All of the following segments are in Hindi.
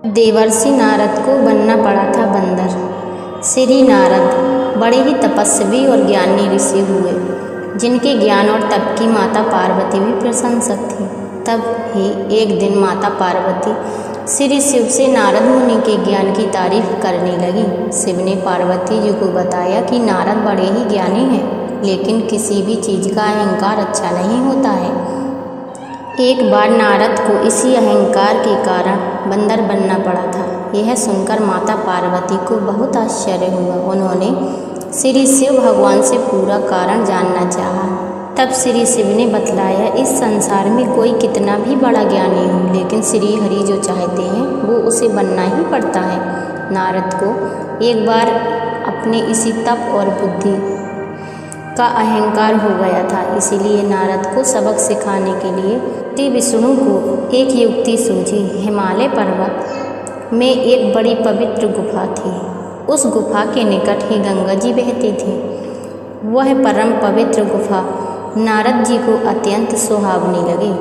देवर्षि नारद को बनना पड़ा था बंदर। श्री नारद बड़े ही तपस्वी और ज्ञानी ऋषि हुए, जिनके ज्ञान और तप की माता पार्वती भी प्रशंसक थी। तब ही एक दिन माता पार्वती श्री शिव से नारद मुनि के ज्ञान की तारीफ करने लगी। शिव ने पार्वती जी को बताया कि नारद बड़े ही ज्ञानी हैं, लेकिन किसी भी चीज़ का अहंकार अच्छा नहीं होता है। एक बार नारद को इसी अहंकार के कारण बंदर बनना पड़ा था। यह सुनकर माता पार्वती को बहुत आश्चर्य हुआ। उन्होंने श्री शिव भगवान से पूरा कारण जानना चाहा। तब श्री शिव ने बतलाया, इस संसार में कोई कितना भी बड़ा ज्ञानी हो, लेकिन श्री हरि जो चाहते हैं वो उसे बनना ही पड़ता है। नारद को एक बार अपने इसी तप और बुद्धि का अहंकार हो गया था, इसीलिए नारद को सबक सिखाने के लिए श्री विष्णु को एक युक्ति सूझी। हिमालय पर्वत में एक बड़ी पवित्र गुफा थी। उस गुफा के निकट ही गंगा जी बहती थी। वह परम पवित्र गुफा नारद जी को अत्यंत सुहावनी लगी।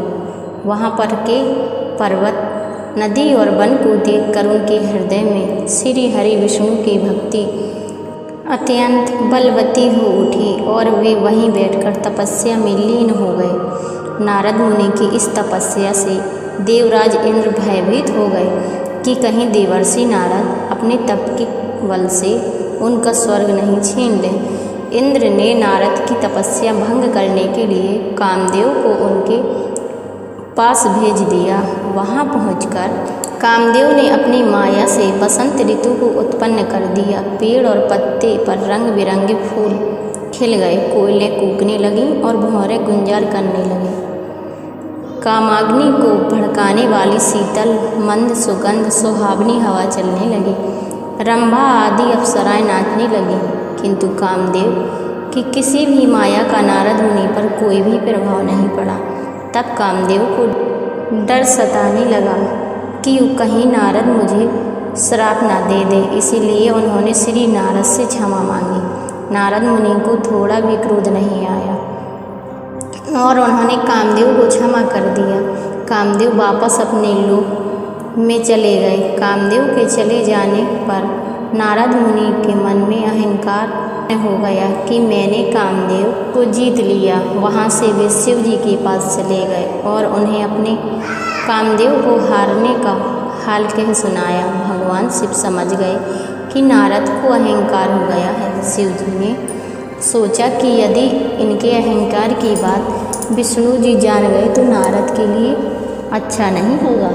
वहाँ पर के पर्वत, नदी और वन को देखकर उनके हृदय में श्री हरि विष्णु की भक्ति अत्यंत बलवती हो उठी और वे वहीं बैठकर तपस्या में लीन हो गए। नारद मुनि की इस तपस्या से देवराज इंद्र भयभीत हो गए कि कहीं देवर्षि नारद अपने तप के बल से उनका स्वर्ग नहीं छीन लें। इंद्र ने नारद की तपस्या भंग करने के लिए कामदेव को उनके पास भेज दिया। वहाँ पहुंचकर कामदेव ने अपनी माया से बसंत ऋतु को उत्पन्न कर दिया। पेड़ और पत्ते पर रंग बिरंगे फूल खिल गए, कोयलें कूकने लगीं और भौरे गुंजार करने लगे। कामाग्नि को भड़काने वाली शीतल मंद सुगंध सुहावनी हवा चलने लगी। रंभा आदि अप्सराएं नाचने लगीं, किंतु कामदेव की किसी भी माया का नारद मुनि पर कोई भी प्रभाव नहीं पड़ा। तब कामदेव को डर सताने लगा कि कहीं नारद मुझे श्राप ना दे दे, इसीलिए उन्होंने श्री नारद से क्षमा मांगी। नारद मुनि को थोड़ा भी क्रोध नहीं आया और उन्होंने कामदेव को क्षमा कर दिया। कामदेव वापस अपने लोक में चले गए। कामदेव के चले जाने पर नारद मुनि के मन में अहंकार हो गया कि मैंने कामदेव को जीत लिया। वहाँ से वे शिव जी के पास चले गए और उन्हें अपने कामदेव को हारने का हाल कह सुनाया। भगवान शिव समझ गए कि नारद को अहंकार हो गया है। शिव जी ने सोचा कि यदि इनके अहंकार की बात विष्णु जी जान गए तो नारद के लिए अच्छा नहीं होगा।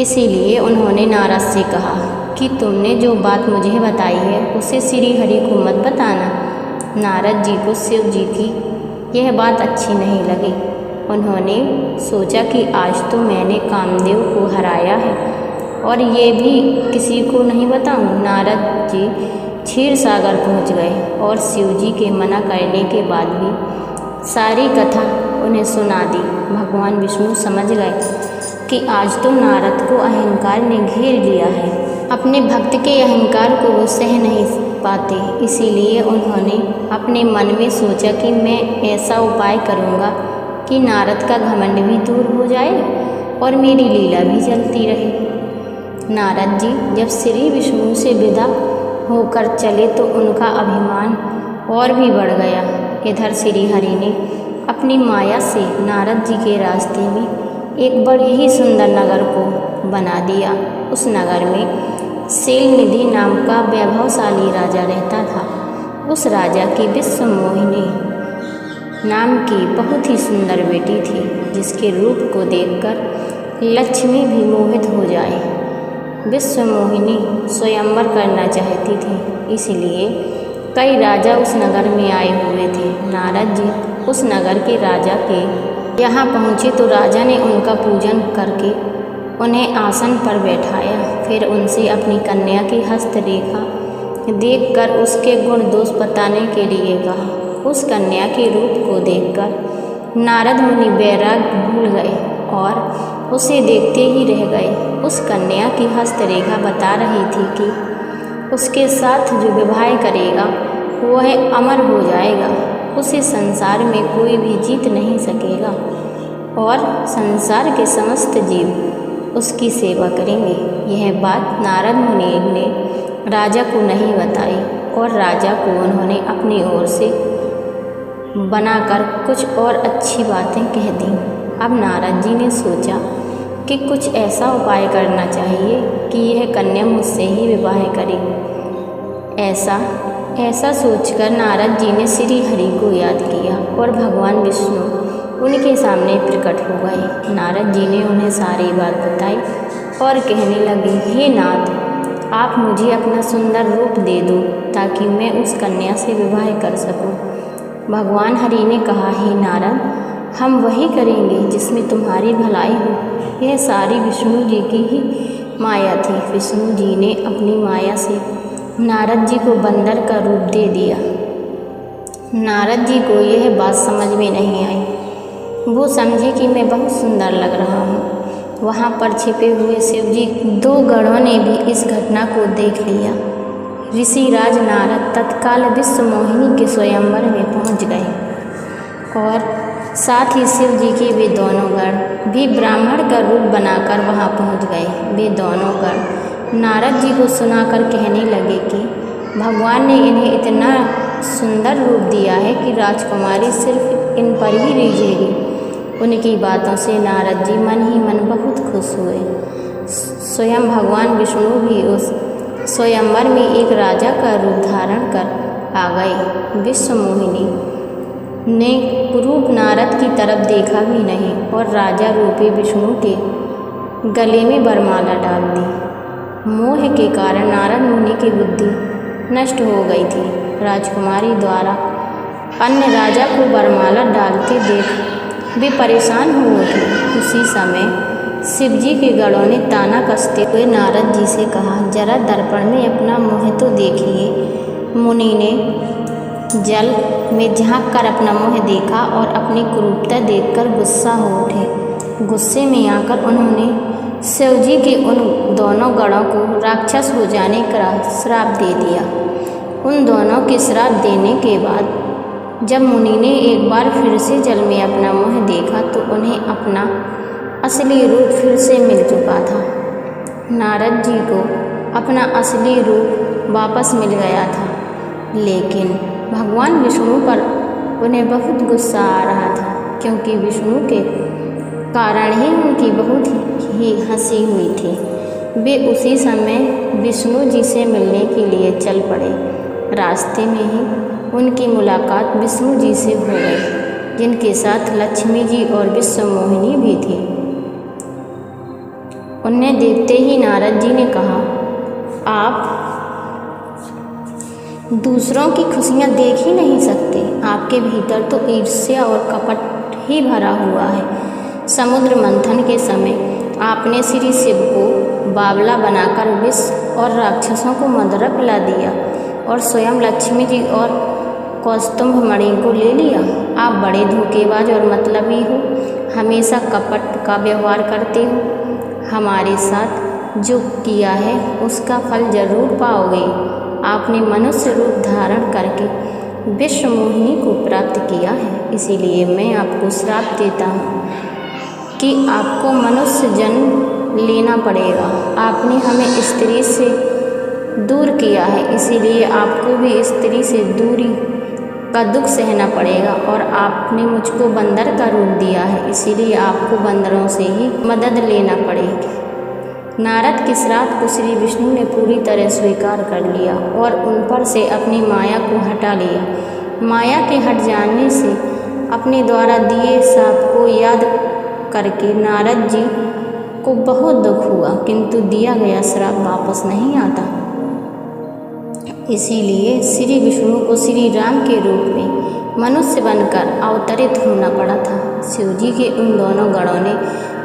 इसीलिए उन्होंने नारद से कहा कि तुमने जो बात मुझे बताई है उसे श्री हरि को मत बताना। नारद जी को शिव जी की यह बात अच्छी नहीं लगी। उन्होंने सोचा कि आज तो मैंने कामदेव को हराया है और ये भी किसी को नहीं बताऊं। नारद जी क्षीर सागर पहुँच गए और शिव जी के मना करने के बाद भी सारी कथा उन्हें सुना दी। भगवान विष्णु समझ गए कि आज तो नारद को अहंकार ने घेर लिया है। अपने भक्त के अहंकार को वो सह नहीं पाते, इसीलिए उन्होंने अपने मन में सोचा कि मैं ऐसा उपाय करूँगा कि नारद का घमंड भी दूर हो जाए और मेरी लीला भी चलती रहे। नारद जी जब श्री विष्णु से विदा होकर चले तो उनका अभिमान और भी बढ़ गया। इधर श्री हरि ने अपनी माया से नारद जी के रास्ते में एक बड़े ही सुंदर नगर को बना दिया। उस नगर में शैलनिधि नाम का वैभवशाली राजा रहता था। उस राजा की विश्वमोहिनी नाम की बहुत ही सुंदर बेटी थी, जिसके रूप को देखकर लक्ष्मी भी मोहित हो जाए। विश्वमोहिनी स्वयंवर करना चाहती थी, इसलिए कई राजा उस नगर में आए हुए थे। नारद जी उस नगर के राजा के यहाँ पहुँचे तो राजा ने उनका पूजन करके उन्हें आसन पर बैठाया। फिर उनसे अपनी कन्या की हस्तरेखा देखकर उसके गुण दोष बताने के लिए कहा। उस कन्या के रूप को देखकर नारद मुनि वैराग्य भूल गए और उसे देखते ही रह गए। उस कन्या की हस्तरेखा बता रही थी कि उसके साथ जो विवाह करेगा वह अमर हो जाएगा, उसे संसार में कोई भी जीत नहीं सकेगा और संसार के समस्त जीव उसकी सेवा करेंगे। यह बात नारद मुनि ने राजा को नहीं बताई और राजा को उन्होंने अपनी ओर से बनाकर कुछ और अच्छी बातें कह दी। अब नारद जी ने सोचा कि कुछ ऐसा उपाय करना चाहिए कि यह कन्या मुझसे ही विवाह करे। ऐसा सोचकर नारद जी ने श्री हरि को याद किया और भगवान विष्णु उनके सामने प्रकट हो गए। नारद जी ने उन्हें सारी बात बताई और कहने लगे, हे नाथ, आप मुझे अपना सुंदर रूप दे दो ताकि मैं उस कन्या से विवाह कर सकूं। भगवान हरि ने कहा, हे नारद, हम वही करेंगे जिसमें तुम्हारी भलाई हो। यह सारी विष्णु जी की ही माया थी। विष्णु जी ने अपनी माया से नारद जी को बंदर का रूप दे दिया। नारद जी को यह बात समझ में नहीं आई। वो समझे कि मैं बहुत सुंदर लग रहा हूँ। वहाँ पर छिपे हुए शिव जी 2 गणों ने भी इस घटना को देख लिया। ऋषिराज नारद तत्काल विश्व मोहिनी के स्वयंवर में पहुँच गए और साथ ही शिव जी के वे दोनों गण भी ब्राह्मण का रूप बनाकर वहाँ पहुँच गए। वे दोनों गण नारद जी को सुनाकर कहने लगे कि भगवान ने इन्हें इतना सुंदर रूप दिया है कि राजकुमारी सिर्फ इन पर ही रीझेगी। उनकी बातों से नारद जी मन ही मन बहुत खुश हुए। स्वयं भगवान विष्णु भी उस स्वयंवर में एक राजा का रूप धारण कर आ गए। विश्व मोहिनी ने रूप नारद की तरफ देखा भी नहीं और राजा रूपी विष्णु के गले में वरमाला डाल दी। मोह के कारण नारद मुनि की बुद्धि नष्ट हो गई थी। राजकुमारी द्वारा अन्य राजा को वरमाला डालते देख वे परेशान हो उठे। उसी समय शिवजी के गणों ने ताना कसते हुए नारद जी से कहा, जरा दर्पण में अपना मुँह तो देखिए। मुनि ने जल में झांक कर अपना मुँह देखा और अपनी कुरूपता देखकर गुस्सा हो उठे। गुस्से में आकर उन्होंने शिवजी के उन दोनों गणों को राक्षस हो जाने का श्राप दे दिया। उन दोनों के श्राप देने के बाद जब मुनि ने एक बार फिर से जल में अपना मुँह देखा तो उन्हें अपना असली रूप फिर से मिल चुका था। नारद जी को अपना असली रूप वापस मिल गया था, लेकिन भगवान विष्णु पर उन्हें बहुत गुस्सा आ रहा था, क्योंकि विष्णु के कारण ही उनकी बहुत ही हंसी हुई थी। वे उसी समय विष्णु जी से मिलने के लिए चल पड़े। रास्ते में ही उनकी मुलाकात विष्णु जी से हो गई, जिनके साथ लक्ष्मी जी और विश्व मोहिनी भी थी। उन्हें देखते ही नारद जी ने कहा, आप दूसरों की खुशियाँ देख ही नहीं सकते। आपके भीतर तो ईर्ष्या और कपट ही भरा हुआ है। समुद्र मंथन के समय आपने श्री शिव को बावला बनाकर विष और राक्षसों को मदरा पिला दिया और स्वयं लक्ष्मी जी और कौस्तुभ मणि को ले लिया। आप बड़े धोखेबाज और मतलबी हो, हमेशा कपट का व्यवहार करते हो। हमारे साथ जो किया है उसका फल जरूर पाओगे। आपने मनुष्य रूप धारण करके विश्व मोहिनी को प्राप्त किया है, इसीलिए मैं आपको श्राप देता हूँ कि आपको मनुष्य जन्म लेना पड़ेगा। आपने हमें स्त्री से दूर किया है, इसीलिए आपको भी स्त्री से दूरी का दुख सहना पड़ेगा। और आपने मुझको बंदर का रूप दिया है, इसीलिए आपको बंदरों से ही मदद लेना पड़ेगी। नारद के श्राप को श्री विष्णु ने पूरी तरह स्वीकार कर लिया और उन पर से अपनी माया को हटा लिया। माया के हट जाने से अपने द्वारा दिए श्राप को याद करके नारद जी को बहुत दुख हुआ, किंतु दिया गया श्राप वापस नहीं आता। इसीलिए श्री विष्णु को श्री राम के रूप में मनुष्य बनकर अवतरित होना पड़ा था। शिवजी के उन दोनों गणों ने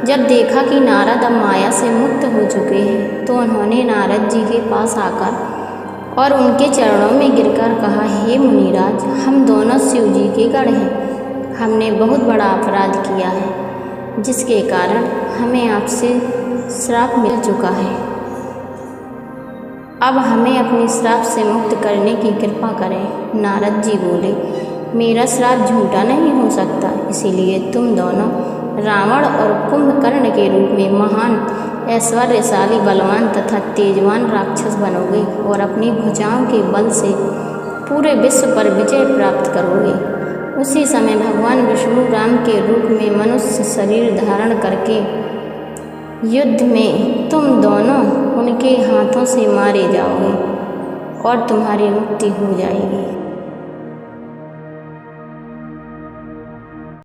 जब देखा कि नारद अब माया से मुक्त हो चुके हैं, तो उन्होंने नारद जी के पास आकर और उनके चरणों में गिरकर कहा, हे मुनिराज, हम दोनों शिवजी के गण हैं। हमने बहुत बड़ा अपराध किया है, जिसके कारण हमें आपसे श्राप मिल चुका है। अब हमें अपने श्राप से मुक्त करने की कृपा करें। नारद जी बोले, मेरा श्राप झूठा नहीं हो सकता, इसीलिए तुम दोनों रावण और कुंभकर्ण के रूप में महान ऐश्वर्यशाली, बलवान तथा तेजवान राक्षस बनोगे और अपनी भुजाओं के बल से पूरे विश्व पर विजय प्राप्त करोगे। उसी समय भगवान विष्णु राम के रूप में मनुष्य शरीर धारण करके युद्ध में तुम दोनों उनके हाथों से मारे जाओगे और तुम्हारी मुक्ति हो जाएगी।